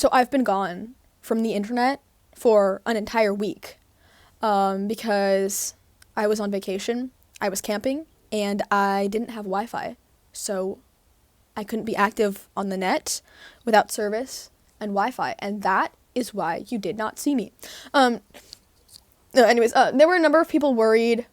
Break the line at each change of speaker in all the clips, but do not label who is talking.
So I've been gone from the internet for an entire week because I was on vacation, I was camping, and I didn't have Wi-Fi. So I couldn't be active on the net without service and Wi-Fi, and that is why you did not see me. There were a number of people worried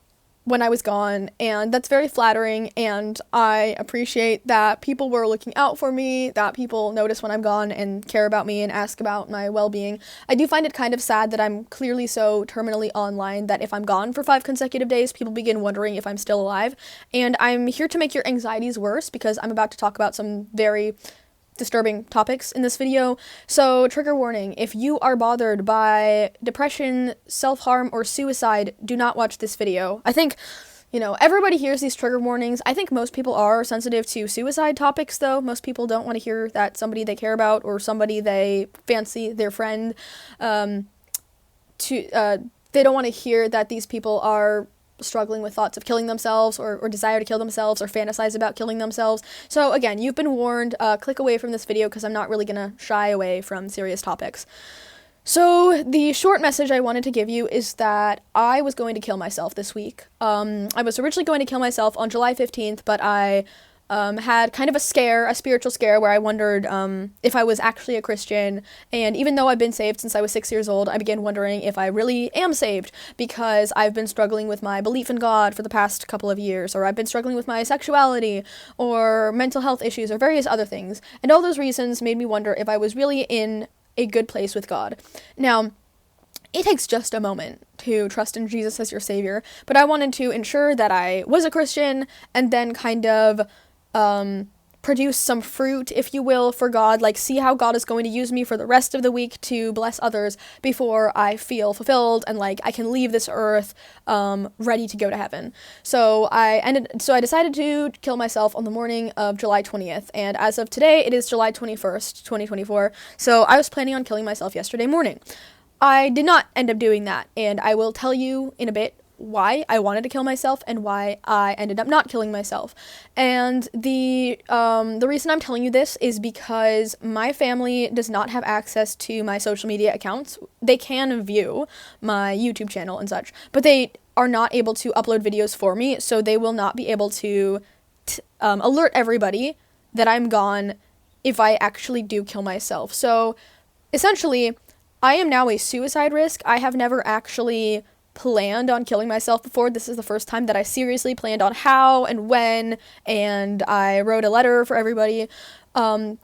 when I was gone, and that's very flattering, and I appreciate that people were looking out for me, that people notice when I'm gone and care about me and ask about my well-being. I do find it kind of sad that I'm clearly so terminally online that if I'm gone for 5 consecutive days, people begin wondering if I'm still alive, and I'm here to make your anxieties worse because I'm about to talk about some very disturbing topics in this video. So, trigger warning, if you are bothered by depression, self-harm, or suicide, do not watch this video. I think, everybody hears these trigger warnings. I think most people are sensitive to suicide topics, though. Most people don't want to hear that somebody they care about or somebody they fancy, their friend, they don't want to hear that these people are struggling with thoughts of killing themselves or desire to kill themselves or fantasize about killing themselves. So again, you've been warned. Click away from this video because I'm not really going to shy away from serious topics. So the short message I wanted to give you is that I was going to kill myself this week. I was originally going to kill myself on July 15th, but I had kind of a spiritual scare where I wondered if I was actually a Christian, and even though I've been saved since I was 6 years old, I began wondering if I really am saved, because I've been struggling with my belief in God for the past couple of years, or I've been struggling with my sexuality, or mental health issues, or various other things, and all those reasons made me wonder if I was really in a good place with God. Now, it takes just a moment to trust in Jesus as your savior, but I wanted to ensure that I was a Christian, and then kind of produce some fruit, if you will, for God, like see how God is going to use me for the rest of the week to bless others before I feel fulfilled and like I can leave this earth ready to go to heaven. So I decided to kill myself on the morning of July 20th, and as of today, it is July 21st, 2024, so I was planning on killing myself yesterday morning. I did not end up doing that, and I will tell you in a bit why I wanted to kill myself and why I ended up not killing myself. And the reason I'm telling you this is because my family does not have access to my social media accounts. They can view my YouTube channel and such, but they are not able to upload videos for me, so they will not be able to alert everybody that I'm gone if I actually do kill myself. So essentially, I am now a suicide risk. I have never actually planned on killing myself before. This is the first time that I seriously planned on how and when, and I wrote a letter for everybody.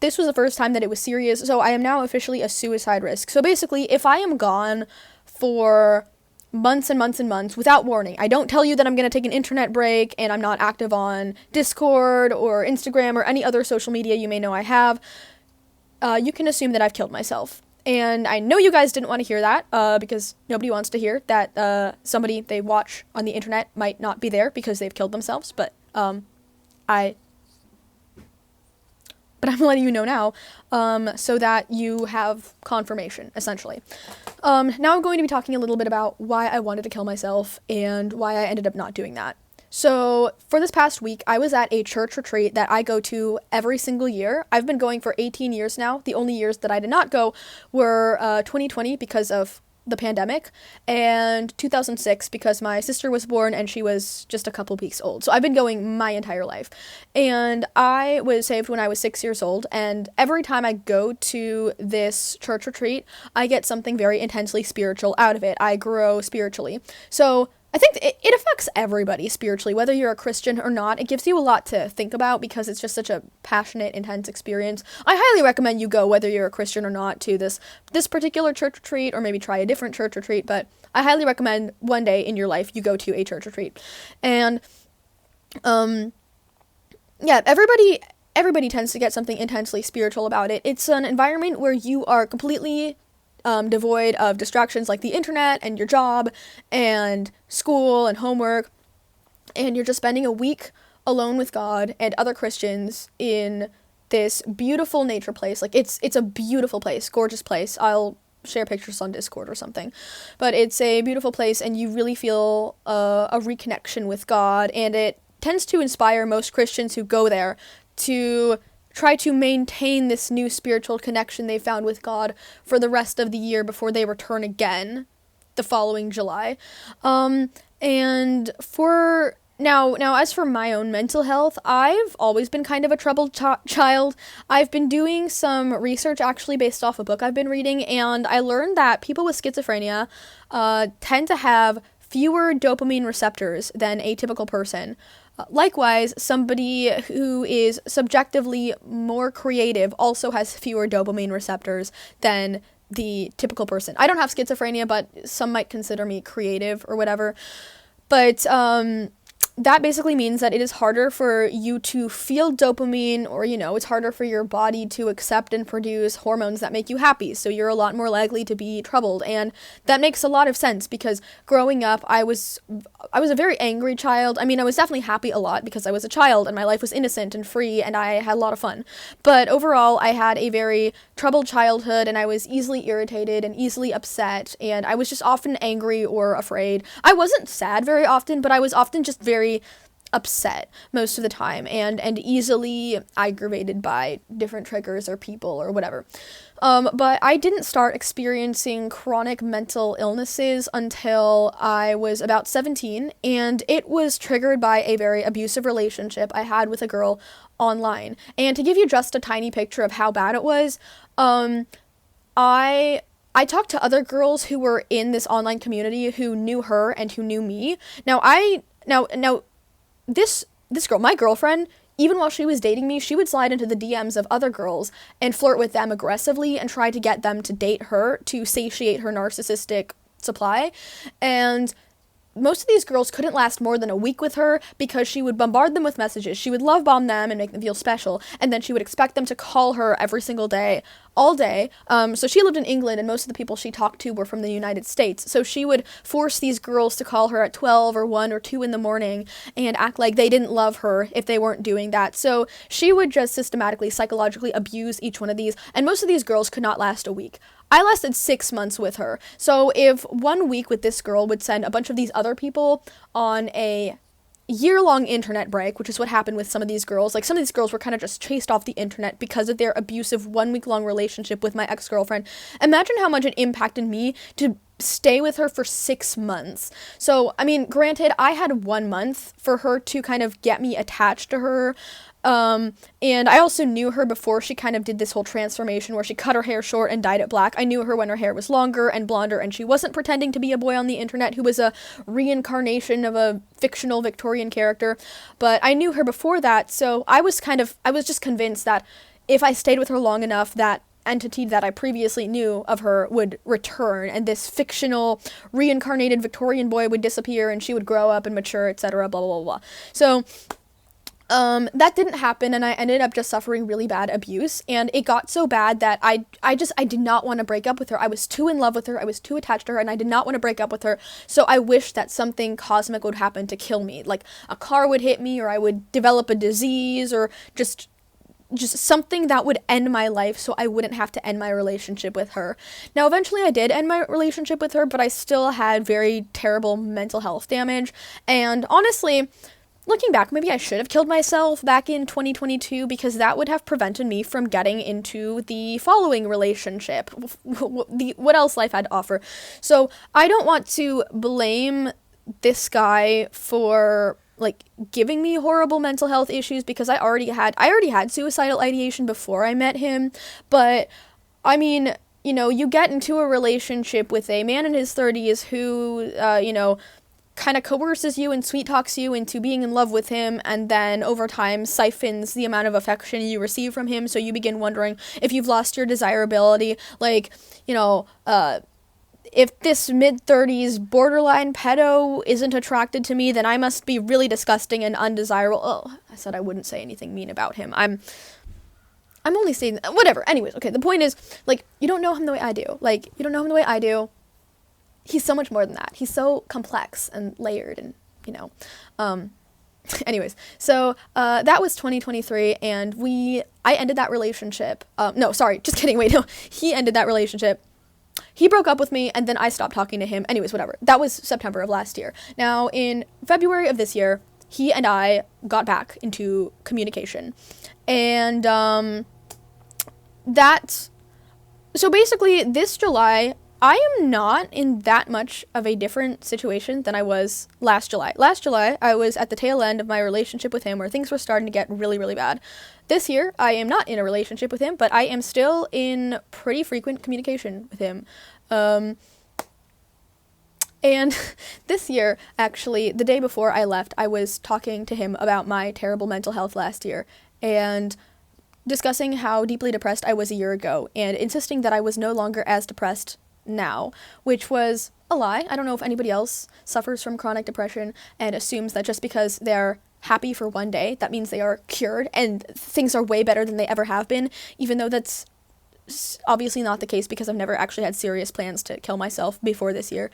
This was the first time that it was serious, so I am now officially a suicide risk. So basically, if I am gone for months and months and months without warning, I don't tell you that I'm going to take an internet break and I'm not active on Discord or Instagram or any other social media you may know I have, you can assume that I've killed myself. And I know you guys didn't want to hear that, because nobody wants to hear that somebody they watch on the internet might not be there because they've killed themselves, but I'm letting you know now, so that you have confirmation, essentially. Now I'm going to be talking a little bit about why I wanted to kill myself and why I ended up not doing that. So, for this past week, I was at a church retreat that I go to every single year. I've been going for 18 years now. The only years that I did not go were 2020 because of the pandemic, and 2006 because my sister was born and she was just a couple weeks old. So I've been going my entire life. And I was saved when I was 6 years old, and every time I go to this church retreat, I get something very intensely spiritual out of it. I grow spiritually. So I think it affects everybody spiritually, whether you're a Christian or not. It gives you a lot to think about because it's just such a passionate, intense experience. I highly recommend you go, whether you're a Christian or not, to this particular church retreat, or maybe try a different church retreat, but I highly recommend one day in your life you go to a church retreat. And, everybody tends to get something intensely spiritual about it. It's an environment where you are completely devoid of distractions like the internet and your job and school and homework, and you're just spending a week alone with God and other Christians in this beautiful nature place. Like it's a beautiful place, gorgeous place. I'll share pictures on Discord or something, but it's a beautiful place, and you really feel a reconnection with God, and it tends to inspire most Christians who go there to try to maintain this new spiritual connection they found with God for the rest of the year before they return again the following July. And for now, as for my own mental health, I've always been kind of a troubled child. I've been doing some research actually based off a book I've been reading, and I learned that people with schizophrenia tend to have fewer dopamine receptors than a typical person. Likewise, somebody who is subjectively more creative also has fewer dopamine receptors than the typical person. I don't have schizophrenia, but some might consider me creative or whatever. But that basically means that it is harder for you to feel dopamine, or, it's harder for your body to accept and produce hormones that make you happy. So you're a lot more likely to be troubled. And that makes a lot of sense because growing up, I was a very angry child. I mean, I was definitely happy a lot because I was a child and my life was innocent and free and I had a lot of fun. But overall, I had a very troubled childhood and I was easily irritated and easily upset. And I was just often angry or afraid. I wasn't sad very often, but I was often just very upset most of the time and easily aggravated by different triggers or people or whatever. But I didn't start experiencing chronic mental illnesses until I was about 17, and it was triggered by a very abusive relationship I had with a girl online. And to give you just a tiny picture of how bad it was, I talked to other girls who were in this online community who knew her and who knew me. Now, this girl, my girlfriend, even while she was dating me, she would slide into the DMs of other girls and flirt with them aggressively and try to get them to date her to satiate her narcissistic supply. And most of these girls couldn't last more than a week with her because she would bombard them with messages. She would love bomb them and make them feel special, and then she would expect them to call her every single day, all day. So she lived in England, and most of the people she talked to were from the United States. So she would force these girls to call her at 12 or 1 or 2 in the morning and act like they didn't love her if they weren't doing that. So she would just systematically, psychologically abuse each one of these, and most of these girls could not last a week. I lasted 6 months with her. So if 1 week with this girl would send a bunch of these other people on a year-long internet break, which is what happened with some of these girls. Like, some of these girls were kind of just chased off the internet because of their abusive 1 week-long relationship with my ex-girlfriend. Imagine how much it impacted me to stay with her for 6 months. So, I mean, granted, I had 1 month for her to kind of get me attached to her. And I also knew her before she kind of did this whole transformation where she cut her hair short and dyed it black. I knew her when her hair was longer and blonder, and she wasn't pretending to be a boy on the internet who was a reincarnation of a fictional Victorian character. But I knew her before that, so I was just convinced that if I stayed with her long enough, that entity that I previously knew of her would return, and this fictional reincarnated Victorian boy would disappear, and she would grow up and mature, etc., blah, blah, blah, blah. So that didn't happen, and I ended up just suffering really bad abuse, and it got so bad that I did not want to break up with her. I was too in love with her, I was too attached to her, and I did not want to break up with her, so I wished that something cosmic would happen to kill me, like a car would hit me, or I would develop a disease, or just something that would end my life so I wouldn't have to end my relationship with her. Now, eventually I did end my relationship with her, but I still had very terrible mental health damage, and honestly, looking back, maybe I should have killed myself back in 2022 because that would have prevented me from getting into the following relationship, what else life had to offer. So I don't want to blame this guy for giving me horrible mental health issues because I already had suicidal ideation before I met him. But I mean, you get into a relationship with a man in his 30s who kind of coerces you and sweet talks you into being in love with him, and then over time siphons the amount of affection you receive from him, so you begin wondering if you've lost your desirability. If this mid-30s borderline pedo isn't attracted to me, then I must be really disgusting and undesirable. Oh, I said I wouldn't say anything mean about him. I'm only saying, whatever. Anyways, okay, the point is, you don't know him the way I do. You don't know him the way I do. He's so much more than that. He's so complex and layered and, anyways. So, that was 2023, and I ended that relationship. No, sorry, just kidding, wait, no. He ended that relationship. He broke up with me, and then I stopped talking to him. Anyways, whatever. That was September of last year. Now, in February of this year, he and I got back into communication. And so basically this July, I am not in that much of a different situation than I was last July. Last July, I was at the tail end of my relationship with him where things were starting to get really, really bad. This year, I am not in a relationship with him, but I am still in pretty frequent communication with him. And this year, actually, the day before I left, I was talking to him about my terrible mental health last year and discussing how deeply depressed I was a year ago and insisting that I was no longer as depressed now, which was a lie. I don't know if anybody else suffers from chronic depression and assumes that just because they're happy for one day, that means they are cured and things are way better than they ever have been, even though that's obviously not the case because I've never actually had serious plans to kill myself before this year.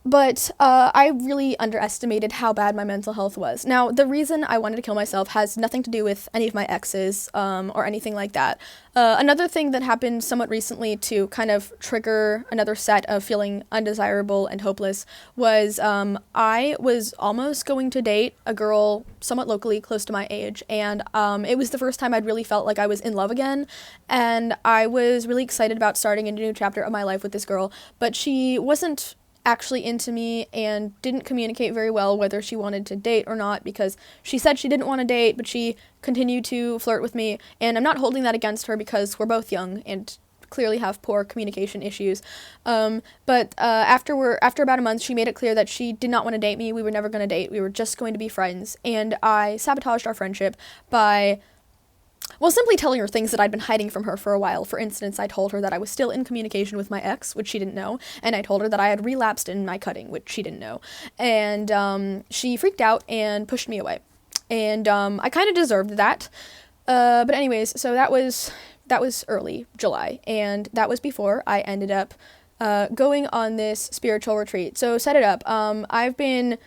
But I really underestimated how bad my mental health was. Now, the reason I wanted to kill myself has nothing to do with any of my exes or anything like that. Another thing that happened somewhat recently to kind of trigger another set of feeling undesirable and hopeless was I was almost going to date a girl somewhat locally close to my age, and it was the first time I'd really felt like I was in love again, and I was really excited about starting a new chapter of my life with this girl, but she wasn't actually into me and didn't communicate very well whether she wanted to date or not, because she said she didn't want to date, but she continued to flirt with me, and I'm not holding that against her because we're both young and clearly have poor communication issues. But after about a month, she made it clear that she did not want to date me. We were never going to date. We were just going to be friends, and I sabotaged our friendship by simply telling her things that I'd been hiding from her for a while. For instance, I told her that I was still in communication with my ex, which she didn't know, and I told her that I had relapsed in my cutting, which she didn't know. And she freaked out and pushed me away. And I kind of deserved that. But anyways, so that was early July, and that was before I ended up going on this spiritual retreat. So set it up. I've been,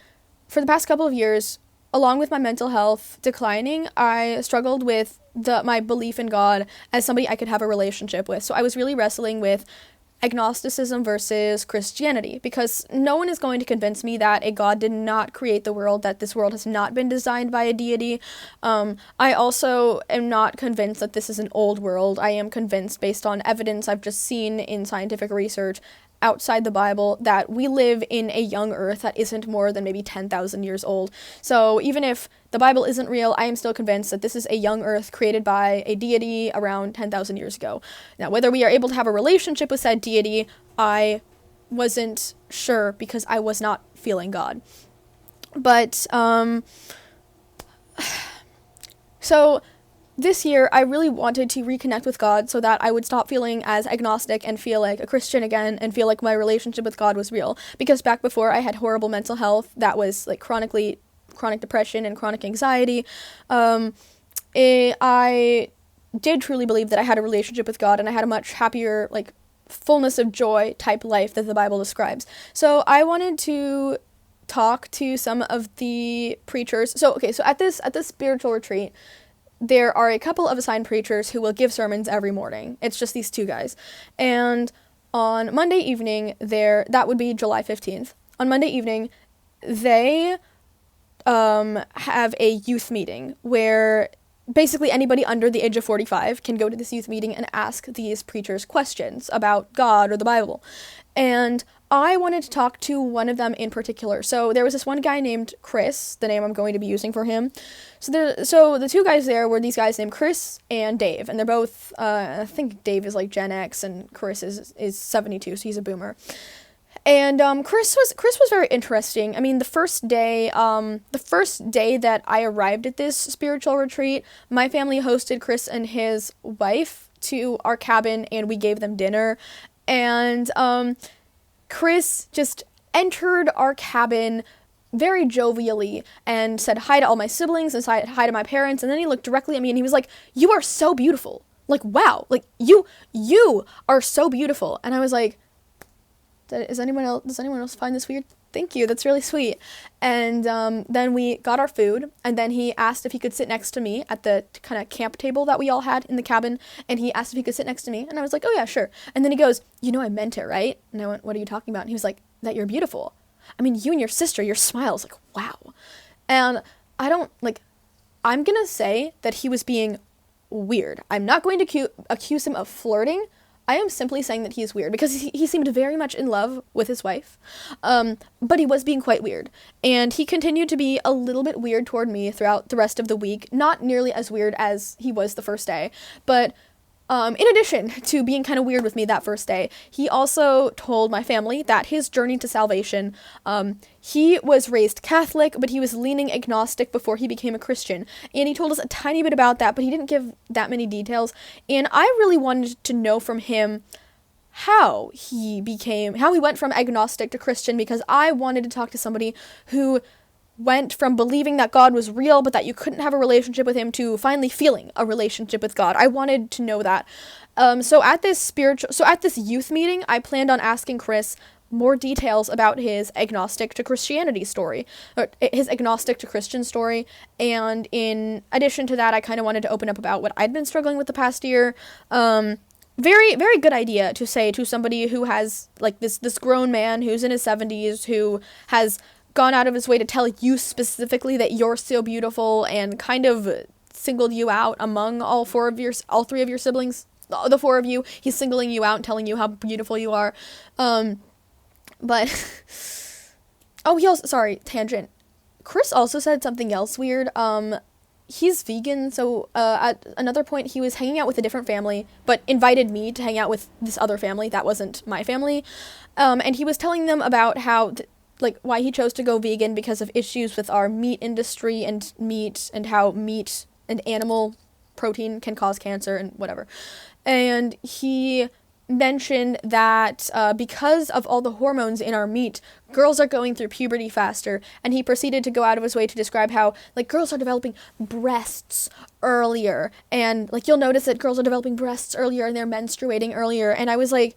for the past couple of years, along with my mental health declining, I struggled with my belief in God as somebody I could have a relationship with. So I was really wrestling with agnosticism versus Christianity, because no one is going to convince me that a God did not create the world, that this world has not been designed by a deity. I also am not convinced that this is an old world. I am convinced, based on evidence I've just seen in scientific research outside the Bible, that we live in a young earth that isn't more than maybe 10,000 years old. So even if the Bible isn't real, I am still convinced that this is a young earth created by a deity around 10,000 years ago. Now, whether we are able to have a relationship with said deity, I wasn't sure because I was not feeling God. But, so this year, I really wanted to reconnect with God so that I would stop feeling as agnostic and feel like a Christian again and feel like my relationship with God was real. Because back before, I had horrible mental health that was like chronic depression and chronic anxiety. I did truly believe that I had a relationship with God, and I had a much happier, like, fullness of joy type life that the Bible describes. So I wanted to talk to some of the preachers. So at this spiritual retreat, there are a couple of assigned preachers who will give sermons every morning. It's just these two guys. And on Monday evening, that would be July 15th. On Monday evening, they have a youth meeting where basically anybody under the age of 45 can go to this youth meeting and ask these preachers questions about God or the Bible. And I wanted to talk to one of them in particular. So there was this one guy named Chris, the name I'm going to be using for him. So the two guys there were these guys named Chris and Dave, and they're both, I think Dave is like Gen X and Chris is 72, so he's a boomer. And Chris was very interesting. I mean, the first day that I arrived at this spiritual retreat, my family hosted Chris and his wife to our cabin, and we gave them dinner. And Chris just entered our cabin very jovially and said hi to all my siblings and said hi to my parents, and then he looked directly at me and he was like, "You are so beautiful. Like, wow. Like, you are so beautiful." And I was like, does anyone else find this weird? Thank you, that's really sweet. And then we got our food, and then he asked if he could sit next to me at the kind of camp table that we all had in the cabin, and he asked if he could sit next to me, and I was like, "Oh yeah, sure." And then he goes, "You know I meant it, right?" And I went, "What are you talking about?" And he was like, "That you're beautiful." I mean, you and your sister, your smile's like, wow. And I don't, like, I'm gonna say that he was being weird. I'm not going to accuse him of flirting. I am simply saying that he is weird because he seemed very much in love with his wife, but he was being quite weird. And he continued to be a little bit weird toward me throughout the rest of the week. Not nearly as weird as he was the first day, but in addition to being kind of weird with me that first day, he also told my family that his journey to salvation, he was raised Catholic, but he was leaning agnostic before he became a Christian. And he told us a tiny bit about that, but he didn't give that many details. And I really wanted to know from him how he went from agnostic to Christian, because I wanted to talk to somebody who went from believing that God was real but that you couldn't have a relationship with him to finally feeling a relationship with God. I wanted to know that. So at this youth meeting, I planned on asking Chris more details about his agnostic to Christianity story, or his agnostic to Christian story. And in addition to that, I kind of wanted to open up about what I'd been struggling with the past year. Very, very good idea to say to somebody who has, like, this grown man who's in his 70s, who has gone out of his way to tell you specifically that you're so beautiful and kind of singled you out among all three of your siblings, the four of you. He's singling you out and telling you how beautiful you are. But oh, sorry, tangent. Chris also said something else weird. He's vegan, so at another point he was hanging out with a different family, but invited me to hang out with this other family that wasn't my family. And he was telling them about how why he chose to go vegan because of issues with our meat industry and how meat and animal protein can cause cancer and whatever. And he mentioned that because of all the hormones in our meat, girls are going through puberty faster, and he proceeded to go out of his way to describe how, like, girls are developing breasts earlier, and, like, you'll notice that girls are developing breasts earlier and they're menstruating earlier. And I was like,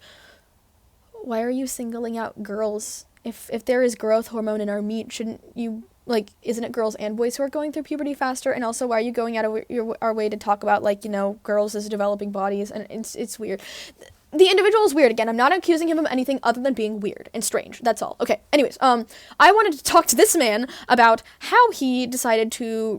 why are you singling out girls? If there is growth hormone in our meat, shouldn't you, like, isn't it girls and boys who are going through puberty faster? And also, why are you going out of our way to talk about, like, girls as developing bodies? And it's weird. The individual is weird. Again, I'm not accusing him of anything other than being weird and strange. That's all. Okay, anyways, I wanted to talk to this man about how he decided to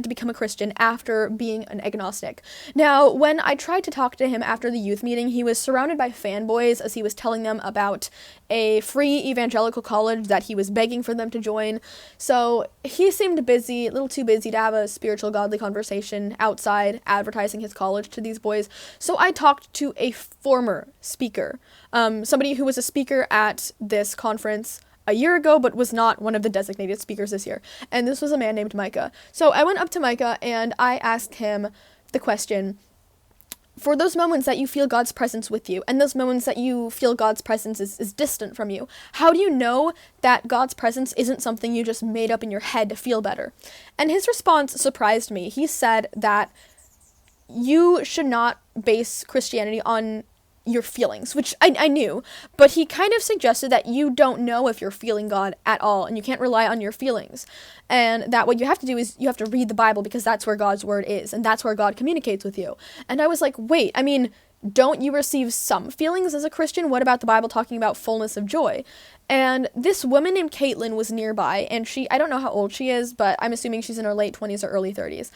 become a Christian after being an agnostic. Now, when I tried to talk to him after the youth meeting, he was surrounded by fanboys as he was telling them about a free evangelical college that he was begging for them to join. So he seemed busy, a little too busy to have a spiritual, godly conversation outside advertising his college to these boys. So I talked to a former speaker, somebody who was a speaker at this conference a year ago, but was not one of the designated speakers this year. And this was a man named Micah. So I went up to Micah and I asked him the question, for those moments that you feel God's presence with you, and those moments that you feel God's presence is distant from you, how do you know that God's presence isn't something you just made up in your head to feel better? And his response surprised me. He said that you should not base Christianity on your feelings, which I knew, but he kind of suggested that you don't know if you're feeling God at all, and you can't rely on your feelings, and that what you have to do is you have to read the Bible, because that's where God's word is, and that's where God communicates with you. And I was like, wait, I mean, don't you receive some feelings as a Christian? What about the Bible talking about fullness of joy? And this woman named Caitlin was nearby, and I don't know how old she is, but I'm assuming she's in her late 20s or early 30s.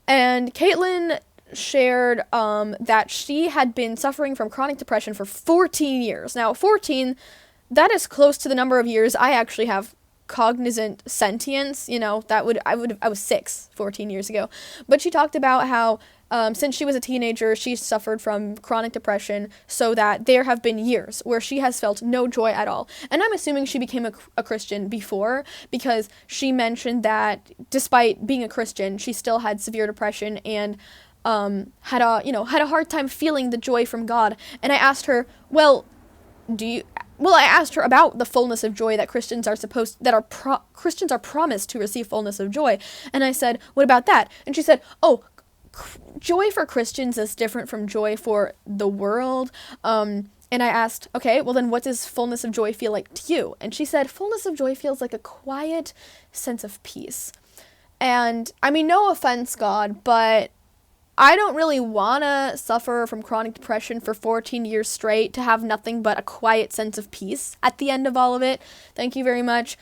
And Caitlin shared that she had been suffering from chronic depression for 14 years. Now, 14, that is close to the number of years I actually have cognizant sentience. I was 14 years ago. But she talked about how since she was a teenager, she suffered from chronic depression, so that there have been years where she has felt no joy at all. And I'm assuming she became a Christian before, because she mentioned that despite being a Christian, she still had severe depression and had a hard time feeling the joy from God. And I asked her, I asked her about the fullness of joy that Christians are promised to receive fullness of joy. And I said, what about that? And she said, joy for Christians is different from joy for the world. And I asked, okay, well then what does fullness of joy feel like to you? And she said, fullness of joy feels like a quiet sense of peace. And I mean, no offense, God, but I don't really want to suffer from chronic depression for 14 years straight to have nothing but a quiet sense of peace at the end of all of it. Thank you very much.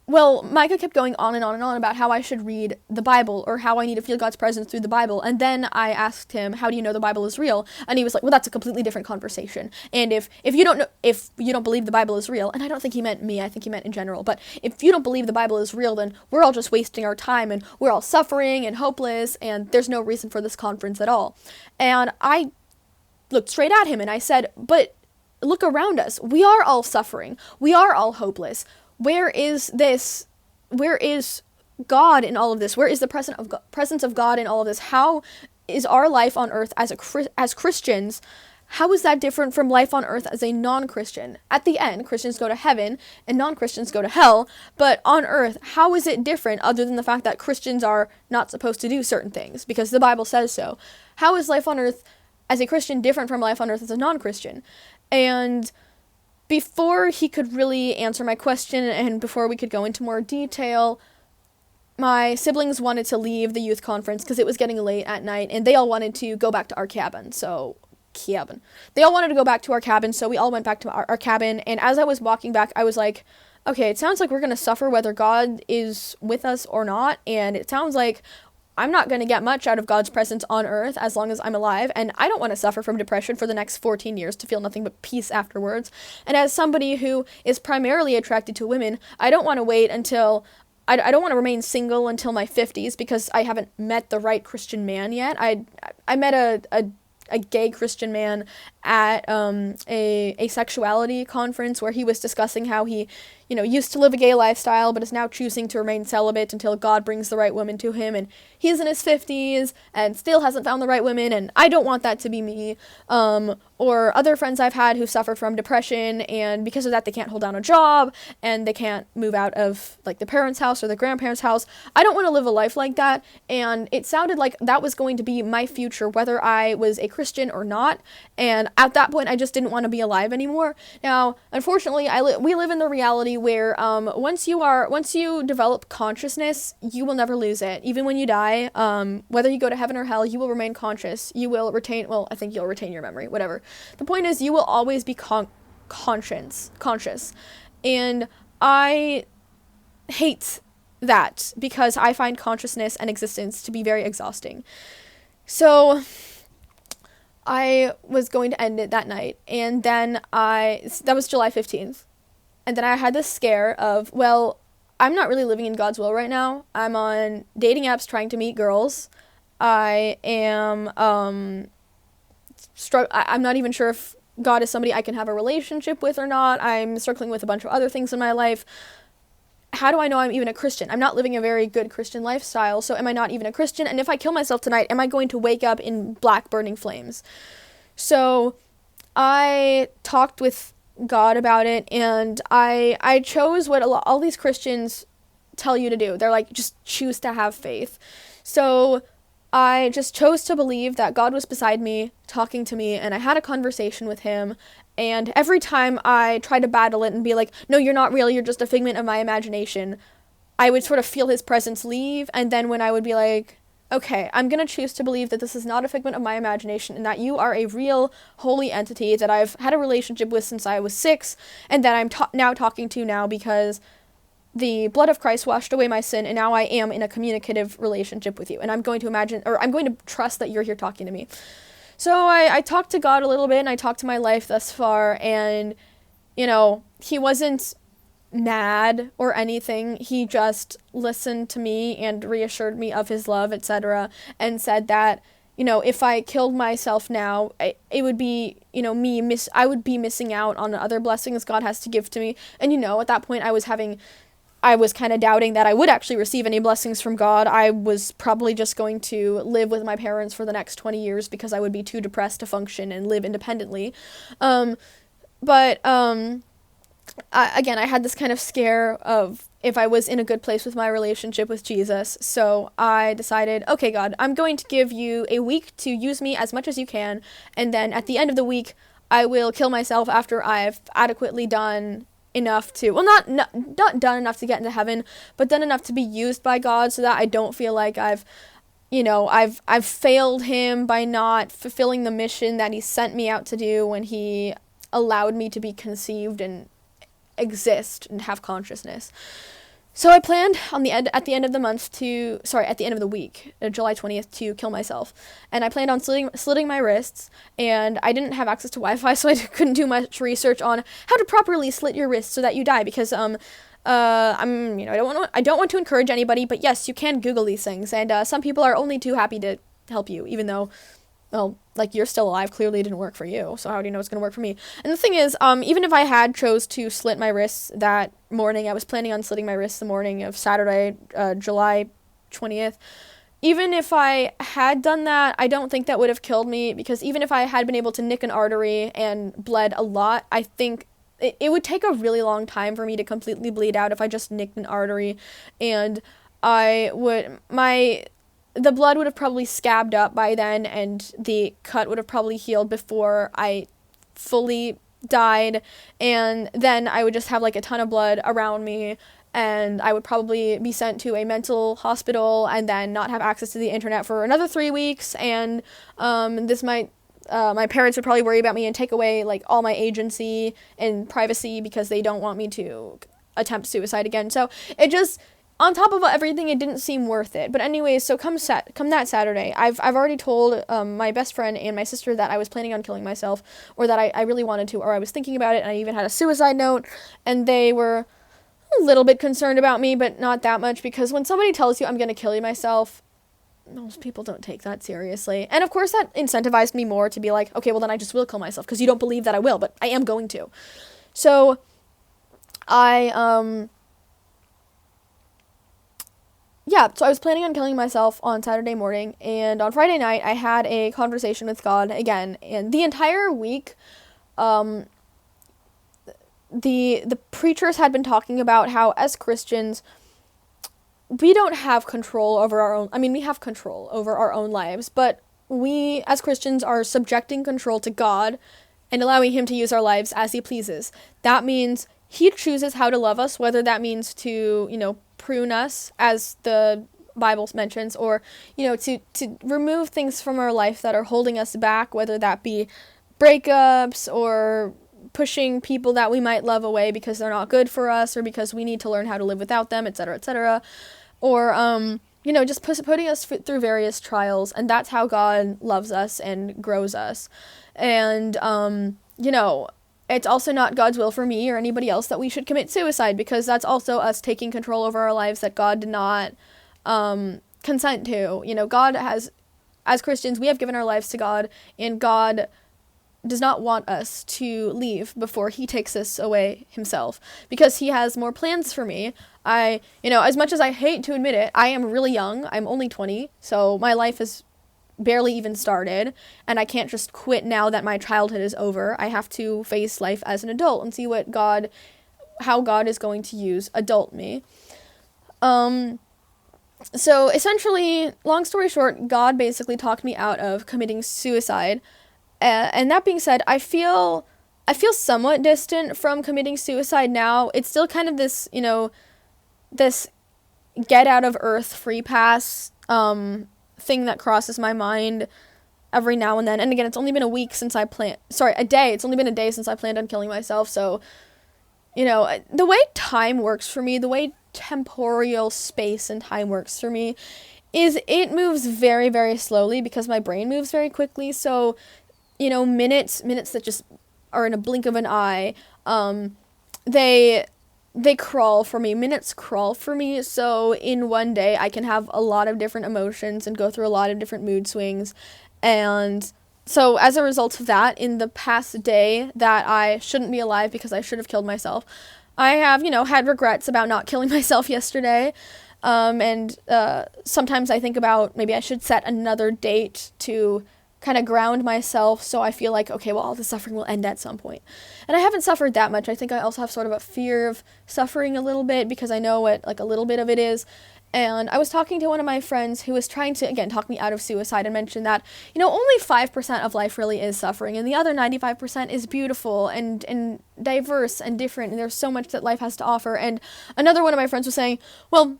Well, Micah kept going on and on and on about how I should read the Bible, or how I need to feel God's presence through the Bible. And then I asked him, how do you know the Bible is real? And he was like, well, that's a completely different conversation. And if you don't believe the Bible is real, and I don't think he meant me, I think he meant in general, but if you don't believe the Bible is real, then we're all just wasting our time, and we're all suffering and hopeless, and there's no reason for this conference at all. And I looked straight at him and I said, but look around us. We are all suffering. We are all hopeless. Where is God in all of this? Where is the presence of God in all of this? How is our life on earth as Christians, how is that different from life on earth as a non-Christian? At the end, Christians go to heaven and non-Christians go to hell, but on earth, how is it different other than the fact that Christians are not supposed to do certain things because the Bible says so? How is life on earth as a Christian different from life on earth as a non-Christian? And before he could really answer my question, and before we could go into more detail, my siblings wanted to leave the youth conference because it was getting late at night, and they all wanted to go back to our cabin. They all wanted to go back to our cabin, so we all went back to our cabin, and as I was walking back, I was like, okay, it sounds like we're going to suffer whether God is with us or not, and it sounds like I'm not going to get much out of God's presence on earth as long as I'm alive, and I don't want to suffer from depression for the next 14 years to feel nothing but peace afterwards. And as somebody who is primarily attracted to women, I don't want to wait until I don't want to remain single until my 50s because I haven't met the right Christian man yet. I met a gay Christian man at a sexuality conference where he was discussing how he, used to live a gay lifestyle but is now choosing to remain celibate until God brings the right woman to him, and he's in his 50s and still hasn't found the right woman, and I don't want that to be me. Or other friends I've had who suffer from depression, and because of that they can't hold down a job and they can't move out of like the parents' house or the grandparents' house. I don't want to live a life like that, and it sounded like that was going to be my future whether I was a Christian or not, and at that point I just didn't want to be alive anymore. Now, unfortunately, we live in the reality where once you develop consciousness, you will never lose it. Even when you die, whether you go to heaven or hell, you will remain conscious. You will retain, I think you'll retain your memory, whatever. The point is, you will always be conscious. And I hate that because I find consciousness and existence to be very exhausting. So I was going to end it that night, and then that was July 15th. And then I had this scare of, I'm not really living in God's will right now. I'm on dating apps trying to meet girls. I am, I'm not even sure if God is somebody I can have a relationship with or not. I'm struggling with a bunch of other things in my life. How do I know I'm even a Christian? I'm not living a very good Christian lifestyle, so am I not even a Christian? And if I kill myself tonight, am I going to wake up in black burning flames? So I talked with God about it, and I chose what all these Christians tell you to do. They're like, just choose to have faith. So I just chose to believe that God was beside me, talking to me, and I had a conversation with him. And every time I tried to battle it and be like, no, you're not real, you're just a figment of my imagination, I would sort of feel his presence leave. And then when I would be like, okay, I'm going to choose to believe that this is not a figment of my imagination and that you are a real holy entity that I've had a relationship with since I was 6, and that I'm now talking to now because the blood of Christ washed away my sin, and now I am in a communicative relationship with you. And I'm going to trust that you're here talking to me. So I talked to God a little bit, and I talked to my life thus far, and, he wasn't mad or anything. He just listened to me and reassured me of his love, etc., and said that, if I killed myself now, it would be, I would be missing out on other blessings God has to give to me. And, at that point I was kind of doubting that I would actually receive any blessings from God. I was probably just going to live with my parents for the next 20 years because I would be too depressed to function and live independently. Again, I had this kind of scare of if I was in a good place with my relationship with Jesus. So I decided, okay, God, I'm going to give you a week to use me as much as you can. And then at the end of the week, I will kill myself after I've adequately done enough to, well, not done enough to get into heaven, but done enough to be used by God, so that I don't feel like I've failed him by not fulfilling the mission that he sent me out to do when he allowed me to be conceived and exist and have consciousness. So I planned at the end of the week, July 20th, to kill myself. And I planned on slitting my wrists, and I didn't have access to Wi-Fi, so I couldn't do much research on how to properly slit your wrists so that you die, because I don't want to encourage anybody, but yes, you can Google these things, and some people are only too happy to help you, even though, well, like, you're still alive. Clearly it didn't work for you, so how do you know it's going to work for me? And the thing is, even if I had chose to slit my wrists that morning, I was planning on slitting my wrists the morning of Saturday, July 20th. Even if I had done that, I don't think that would have killed me, because even if I had been able to nick an artery and bled a lot, I think it would take a really long time for me to completely bleed out if I just nicked an artery, and the blood would have probably scabbed up by then, and the cut would have probably healed before I fully died, and then I would just have, like, a ton of blood around me, and I would probably be sent to a mental hospital, and then not have access to the internet for another 3 weeks, and my parents would probably worry about me and take away, like, all my agency and privacy, because they don't want me to attempt suicide again. So it just, on top of everything, it didn't seem worth it. But anyways, so come that Saturday, I've already told my best friend and my sister that I was planning on killing myself, or that I really wanted to, or I was thinking about it, and I even had a suicide note, and they were a little bit concerned about me, but not that much, because when somebody tells you I'm going to kill myself, most people don't take that seriously. And of course that incentivized me more to be like, okay, well then I just will kill myself, because you don't believe that I will, but I am going to. So I was planning on killing myself on Saturday morning, and on Friday night I had a conversation with God again, and the entire week, the preachers had been talking about how, as Christians, we don't have control over we have control over our own lives, but we, as Christians, are subjecting control to God and allowing him to use our lives as he pleases. That means he chooses how to love us, whether that means to, prune us, as the Bible mentions, or, to remove things from our life that are holding us back, whether that be breakups or pushing people that we might love away because they're not good for us, or because we need to learn how to live without them, etc., etc., or, just putting us through various trials, and that's how God loves us and grows us. And, it's also not God's will for me or anybody else that we should commit suicide, because that's also us taking control over our lives that God did not consent to. God has, as Christians, we have given our lives to God, and God does not want us to leave before he takes us away himself, because he has more plans for me. As much as I hate to admit it, I am really young. I'm only 20, so my life is barely even started, and I can't just quit now that my childhood is over. I have to face life as an adult and see how God is going to use adult me. So essentially, long story short, God basically talked me out of committing suicide. And that being said, I feel somewhat distant from committing suicide now. It's still kind of this, this get out of earth free pass thing that crosses my mind every now and then. And again, it's only been a day. It's only been a day since I planned on killing myself. So, the way time works for me, the way temporal space and time works for me, is it moves very, very slowly, because my brain moves very quickly. So, minutes that just are in a blink of an eye, they crawl for me. Minutes crawl for me. So in one day, I can have a lot of different emotions and go through a lot of different mood swings. And so as a result of that, in the past day that I shouldn't be alive because I should have killed myself, I have, had regrets about not killing myself yesterday. And sometimes I think about maybe I should set another date to kind of ground myself, so I feel like, okay, well, all the suffering will end at some point. And I haven't suffered that much. I think I also have sort of a fear of suffering a little bit, because I know what, like, a little bit of it is. And I was talking to one of my friends who was trying to, again, talk me out of suicide and mention that, only 5% of life really is suffering, and the other 95% is beautiful and diverse and different, and there's so much that life has to offer. And another one of my friends was saying, well,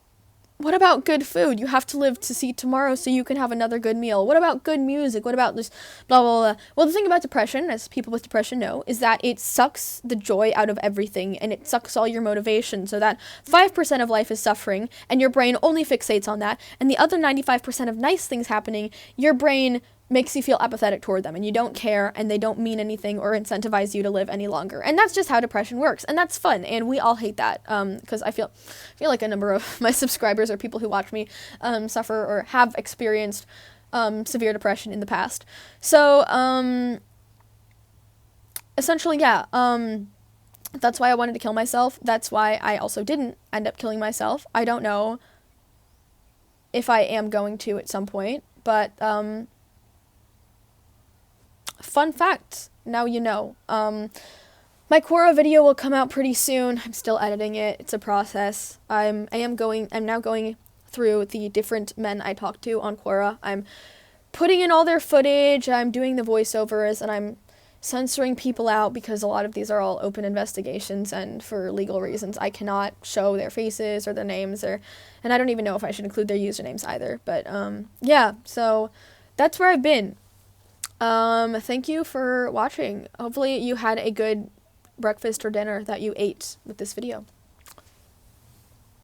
what about good food? You have to live to see tomorrow so you can have another good meal. What about good music? What about this blah, blah, blah? Well, the thing about depression, as people with depression know, is that it sucks the joy out of everything, and it sucks all your motivation, so that 5% of life is suffering, and your brain only fixates on that, and the other 95% of nice things happening, your brain makes you feel apathetic toward them, and you don't care, and they don't mean anything or incentivize you to live any longer. And that's just how depression works, and that's fun, and we all hate that, because I feel like a number of my subscribers or people who watch me suffer or have experienced severe depression in the past. So essentially, yeah, that's why I wanted to kill myself. That's why I also didn't end up killing myself. I don't know if I am going to at some point, but fun fact, now you know. My Quora video will come out pretty soon. I'm still editing it. It's a process. I'm now going through the different men I talked to on Quora. I'm putting in all their footage. I'm doing the voiceovers, and I'm censoring people out because a lot of these are all open investigations, and for legal reasons I cannot show their faces or their names, and I don't even know if I should include their usernames either. But yeah, so that's where I've been. Thank you for watching. Hopefully you had a good breakfast or dinner that you ate with this video.